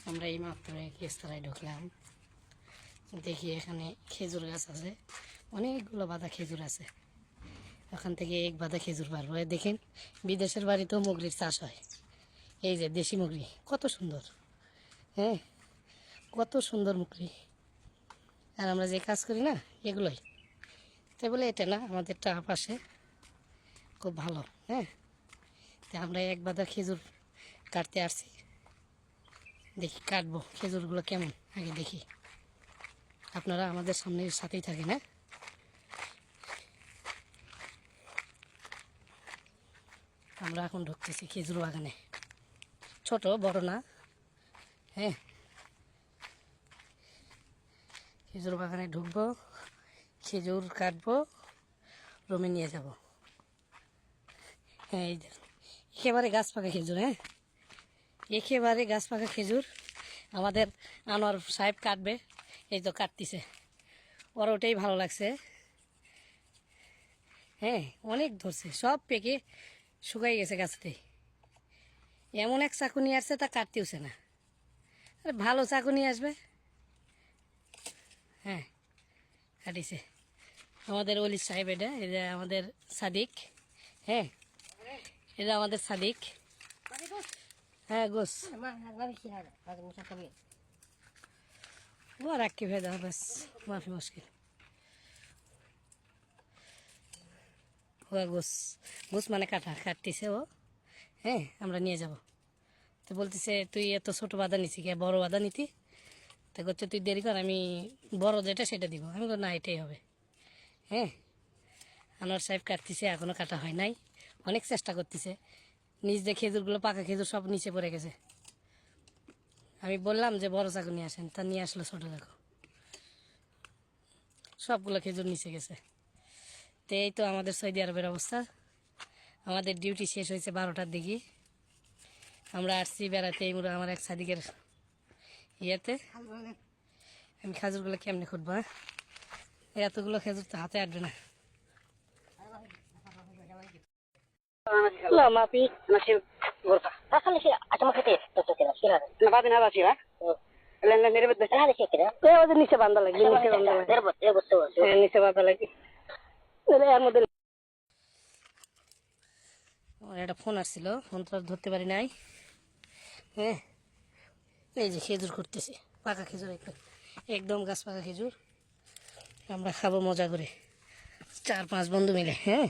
আমরা এই মাত্র কেস্তরায় ঢুকলাম, দেখি এখানে খেজুর গাছ আছে, অনেকগুলো বাঁধা খেজুর আছে। ওখান থেকে এক বাঁধা খেজুর পারবো। দেখেন বিদেশের বাড়িতেও মুগরির চাষ হয়। এই যে দেশি মুগরি, কত সুন্দর, হ্যাঁ কত সুন্দর মুগরি। আর আমরা যে কাজ করি না এগুলোই, তাই বলে এটা না, আমাদের টাপ আসে খুব ভালো। হ্যাঁ, তা আমরা এক বাঁধা খেজুর কাটতে আসছি, দেখি কাটবো খেজুরগুলো কেমন আগে দেখি। আপনারা আমাদের সামনের সাথেই থাকেন। হ্যাঁ, আমরা এখন ঢুকতেছি খেজুর বাগানে, ছোট বড় না। হ্যাঁ, খেজুর বাগানে ঢুকবো, খেজুর কাটবো, রুমে নিয়ে যাব। হ্যাঁ, এই একেবারে গাছ পাকা খেজুর। হ্যাঁ, একেবারে গাছ পাকা খেজুর আমাদের আনোয়ার সাহেব কাটবে, এই তো কাটতিছে, ওর ওটাই ভালো লাগছে। হ্যাঁ, অনেক ধরছে, সব পেকে শুকাই গেছে গাছতে। এমন এক চাকু নিয়ে আসছে তা কাটতেওছে না। আরে ভালো চাকু নিয়ে আসবে। হ্যাঁ, কাটিছে আমাদের অলি সাহেব, এটা এটা আমাদের সাদিক। হ্যাঁ, এটা আমাদের সাদিক। হ্যাঁ গোস वो रखे भेदा बस, माफी मुश्किल हुआ। গোস গোস মানে কাটা কাটতেছে ও। হ্যাঁ, আমরা নিয়ে যাব। তো বলতেছে তুই এত ছোট বাধা নিছি, কে বড় বাধা নিতি? তা করছে তুই দেরি কর, আমি বড় যেটা সেটা দিব। আমি বললাম না, এটাই হবে। হ্যাঁ, আনোয়ার সাহেব কাটতেছে, এখনও কাটা হয় নাই, অনেক চেষ্টা করতেছে। নিজ দিয়ে খেজুরগুলো, পাকা খেজুর সব নিচে পড়ে গেছে। আমি বললাম যে বড় চাকু নিয়ে আসেন, তা নিয়ে আসলো ছোটো চাকু, সবগুলো খেজুর নিচে গেছে। তো এই তো আমাদের সৌদি আরবের অবস্থা। আমাদের ডিউটি শেষ হয়েছে 12টার দিকে। আমরা আসছি বেড়াতে এই আমার এক সাদিকের ইয়েতে। আমি খেজুরগুলো কেমনে খুঁটবো? এতগুলো খেজুর তো হাতে আটবে না। لا ما في نصيب غرفة. خلي شيء عشان ما كتير تصير كذا شيل هذا. أنا بعدين هذا شيء ها. لأن نربط بس هذا شيء كذا. إيه هذا نيسة باندل لك. نيسة باندل لك. يربط سوا. نيسة باندل لك. لا يا مدل. আমার একটা ফোন আসছিল, ফোনটা ধরতে পারি নাই। হ্যাঁ, এই যে খেজুর করতেছি, পাকা খেজুর, একদম গাছ পাকা খেজুর। আমরা খাবো মজা করে 4-5 বন্ধু মিলে। হ্যাঁ।